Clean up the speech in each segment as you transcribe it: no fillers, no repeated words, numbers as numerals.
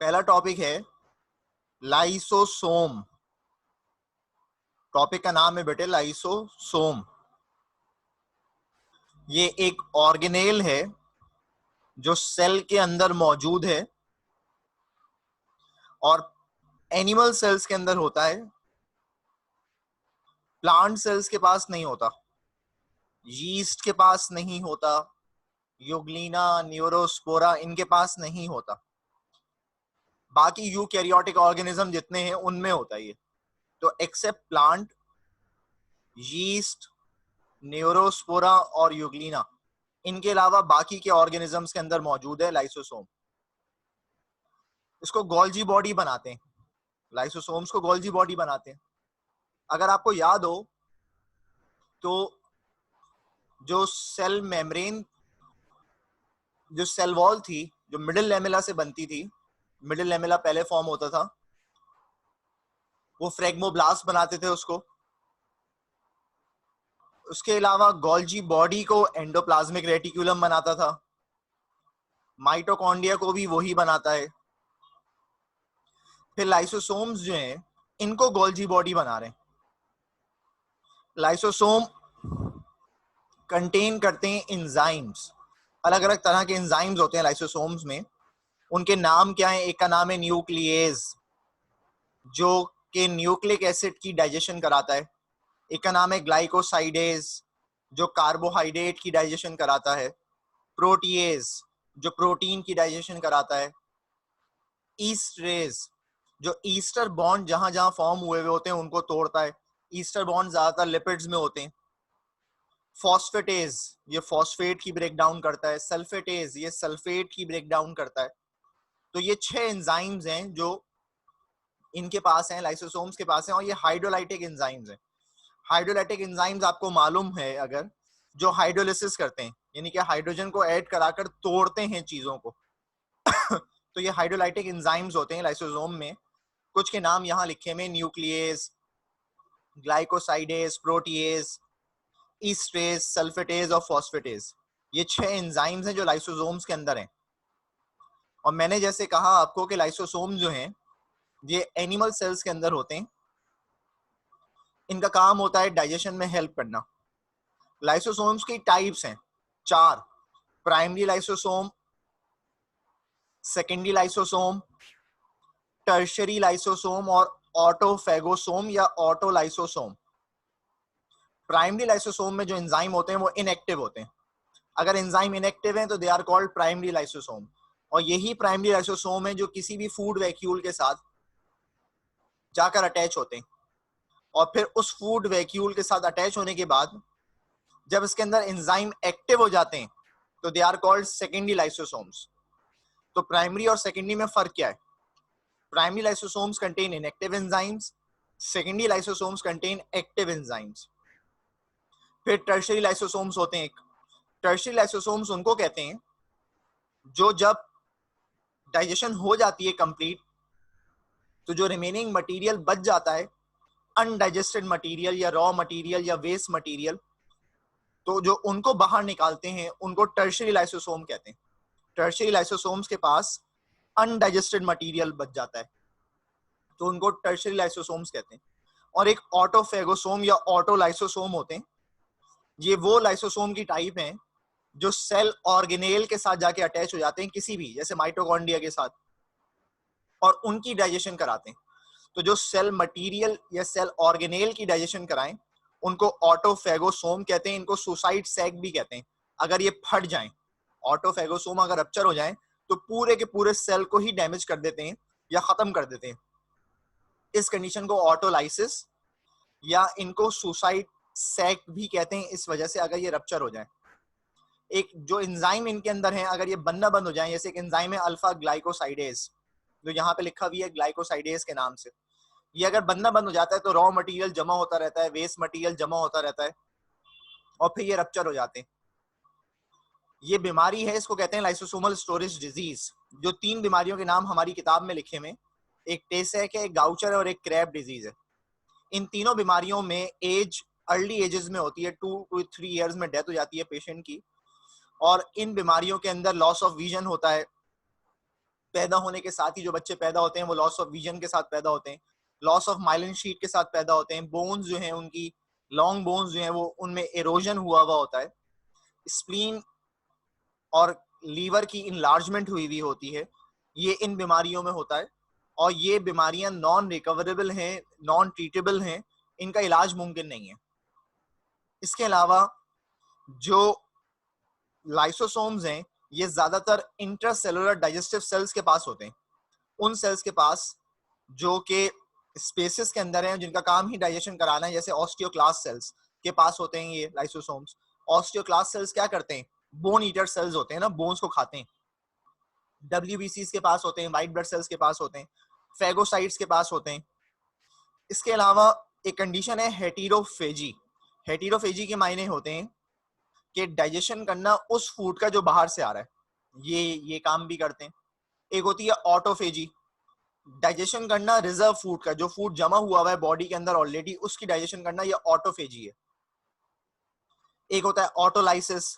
पहला टॉपिक है lysosome. Topic का नाम है बेटे लाइसोसोम। ये एक ऑर्गेनेल है जो सेल के अंदर मौजूद है और एनिमल सेल्स के अंदर होता है, प्लांट सेल्स के पास नहीं होता, यीस्ट के पास नहीं होता, यूग्लिना, न्यूरोस्पोरा इनके पास नहीं होता। बाकी यूकैरियोटिक ऑर्गेनिज्म जितने हैं उनमें होता है ये। तो एक्सेप्ट प्लांट, यीस्ट, न्यूरोस्पोरा और यूग्लिना, इनके अलावा बाकी के ऑर्गेनिजम्स के अंदर मौजूद है लाइसोसोम। इसको गोल्जी बॉडी बनाते हैं, लाइसोसोम्स को गोल्जी बॉडी बनाते हैं। अगर आपको याद हो तो जो सेल मेम्ब्रेन, जो सेल वॉल थी, जो मिडिल लेमेला से बनती थी, मिडिल लेमेला पहले फॉर्म होता था, वो फ्रेगमोब्लास्ट बनाते थे उसको। उसके अलावा गोल्जी बॉडी को एंडोप्लाज्मिक रेटिकुलम बनाता था, माइटोकॉन्ड्रिया को भी वही बनाता है। फिर लाइसोसोम्स जो हैं इनको गोल्जी बॉडी बना रहे हैं। लाइसोसोम कंटेन करते हैं एंजाइम्स, अलग अलग तरह के एंजाइम्स होते हैं लाइसोसोम्स में। उनके नाम क्या है? एक का नाम है न्यूक्लिएज, जो कि न्यूक्लिक एसिड की डाइजेशन कराता है। एक का नाम है ग्लाइकोसाइडेज, जो कार्बोहाइड्रेट की डाइजेशन कराता है। प्रोटीएज, जो प्रोटीन की डाइजेशन कराता है। ईस्टरेज, जो ईस्टर बॉन्ड जहां जहां फॉर्म हुए हुए होते हैं उनको तोड़ता है। ईस्टर बॉन्ड ज्यादातर लिपिड्स में होते हैं। फॉस्फेटेज, ये फॉस्फेट की ब्रेक डाउन करता है। सल्फेटेज, ये सल्फेट की ब्रेक डाउन करता है। तो ये 6 एंजाइम्स हैं जो इनके पास हैं, लाइसोसोम्स के पास हैं, और ये हाइड्रोलाइटिक एंजाइम्स हैं। हाइड्रोलाइटिक एंजाइम्स आपको मालूम है अगर, जो हाइड्रोलिसिस करते हैं, यानी कि हाइड्रोजन को ऐड कराकर तोड़ते हैं चीजों को। तो ये हाइड्रोलाइटिक एंजाइम्स होते हैं लाइसोसोम में। कुछ के नाम यहाँ लिखे में, न्यूक्लिएज, ग्लाइकोसाइडेज, प्रोटीएज, ईस्टरेज, सल्फेटेज और फॉस्फेटेज। ये 6 एंजाइम्स हैं जो लाइसोसोम्स के अंदर हैं। और मैंने जैसे कहा आपको कि लाइसोसोम जो हैं ये एनिमल सेल्स के अंदर होते हैं। इनका काम होता है डाइजेशन में हेल्प करना। लाइसोसोम्स की टाइप्स हैं 4: primary lysosome, secondary lysosome, tertiary lysosome और ऑटोफेगोसोम या ऑटोलाइसोसोम। प्राइमरी लाइसोसोम में जो एंजाइम होते हैं वो इनएक्टिव होते हैं। अगर एंजाइम इनएक्टिव हैं तो they are called primary lysosome. और यही प्राइमरी लाइसोसोम है जो किसी भी फूड वैक्यूल के साथ जाकर अटैच होते हैं, और फिर उस फूड वैक्यूल के साथ अटैच होने के बाद जब इसके अंदर एंजाइम एक्टिव हो जाते हैं तो they are called secondary lysosomes. तो प्राइमरी और सेकेंडरी में फर्क क्या है? Primary lysosomes contain inactive enzymes, secondary lysosomes contain active enzymes. फिर टर्शरी लाइसोसोम्स होते हैं। टर्शरी लाइसोसोम्स उनको कहते हैं जो जब डाइजेशन हो जाती है कंप्लीट, तो जो रिमेनिंग मटेरियल बच जाता है, अनडाइजेस्टेड मटेरियल या रॉ मटेरियल या वेस्ट मटेरियल, तो जो उनको बाहर निकालते हैं उनको टर्शरी लाइसोसोम कहते हैं। टर्शरी लाइसोसोम्स के पास अनडाइजेस्टेड मटेरियल बच जाता है तो उनको टर्शरी लाइसोसोम्स कहते हैं। और एक ऑटोफेगोसोम या ऑटोलाइसोसोम होते हैं। ये वो लाइसोसोम की टाइप हैं जो सेल ऑर्गेनेल के साथ जाके अटैच हो जाते हैं, किसी भी, जैसे माइटोकॉन्ड्रिया के साथ, और उनकी डाइजेशन कराते हैं। तो जो सेल मटेरियल या सेल ऑर्गेनेल की डाइजेशन कराएं उनको ऑटोफेगोसोम कहते हैं। इनको सुसाइड सैक भी कहते हैं। अगर ये फट जाएं, ऑटोफेगोसोम अगर रप्चर हो जाएं तो पूरे के पूरे सेल को ही डैमेज कर देते हैं या खत्म कर देते हैं। इस कंडीशन को ऑटोलाइसिस या इनको सुसाइड सैक भी कहते हैं, इस वजह से अगर ये रप्चर हो जाए। एक जो एंजाइम इनके अंदर है अगर ये बनना बंद हो जाए, जैसे एक एंजाइम है अल्फा ग्लाइकोसाइडेज, जो यहाँ पे लिखा हुआ है ग्लाइकोसाइडेज के नाम से, ये अगर बनना बंद हो जाता है तो रॉ मटेरियल जमा होता रहता है, वेस्ट मटेरियल जमा होता रहता है, और फिर ये रप्चर हो जाते हैं। ये बीमारी है, इसको कहते हैं लाइसोसोमल स्टोरेज डिजीज। जो 3 बीमारियों के नाम हमारी किताब में लिखे में, एक टेसेक है, एक गाउचर है और एक क्रैब डिजीज है। इन तीनों बीमारियों में एज अर्ली एजेस में होती है, 2 to 3 ईयर्स में डेथ हो जाती है पेशेंट की। और इन बीमारियों के अंदर लॉस ऑफ विजन होता है, पैदा होने के साथ ही जो बच्चे पैदा होते हैं वो लॉस ऑफ विजन के साथ पैदा होते हैं, लॉस ऑफ माइलिन शीट के साथ पैदा होते हैं, बोन्स जो हैं उनकी लॉन्ग बोन्स जो हैं वो उनमें एरोजन हुआ हुआ होता है, स्प्लीन और लीवर की इनलार्जमेंट हुई हुई होती है, ये इन बीमारियों में होता है। और ये बीमारियां नॉन रिकवरेबल हैं, नॉन ट्रीटेबल हैं, इनका इलाज मुमकिन नहीं है। इसके अलावा जो लाइसोसोम्स हैं ये ज्यादातर इंट्रासेलुलर डाइजेस्टिव सेल्स के पास होते हैं, उन सेल्स के पास जो कि स्पेसिस के अंदर हैं, जिनका काम ही डाइजेशन कराना है, जैसे ऑस्टियोक्लास्ट सेल्स के पास होते हैं ये लाइसोसोम्स। ऑस्टियोक्लास्ट सेल्स क्या करते हैं, बोन ईटर सेल्स होते हैं ना, बोन्स को खाते हैं। डब्ल्यूबीसीज के पास होते हैं, व्हाइट ब्लड सेल्स के पास होते हैं, फेगोसाइट्स के पास होते हैं। इसके अलावा एक कंडीशन है हेटेरोफेजी। हेटेरोफेजी के मायने होते हैं कि डाइजेशन करना उस फूड का जो बाहर से आ रहा है, ये काम भी करते हैं। एक होती है ऑटोफेजी, डाइजेशन करना रिजर्व फूड का, जो फूड जमा हुआ है बॉडी के अंदर ऑलरेडी, उसकी डाइजेशन करना, ये ऑटोफेजी है। एक होता है ऑटोलाइसिस,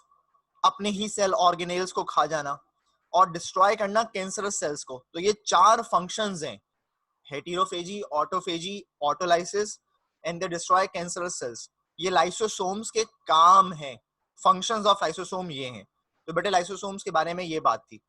अपने ही सेल ऑर्गेनेल्स को खा जाना और डिस्ट्रॉय करना कैंसरस सेल्स को। तो ये 4 फंक्शंस हैं, heterophagy, autophagy, autolysis and they destroy cancerous cells. ये लाइसोसोम्स के काम हैं, फंक्शंस ऑफ लाइसोसोम ये हैं। तो बेटे लाइसोसोम्स के बारे में ये बात थी।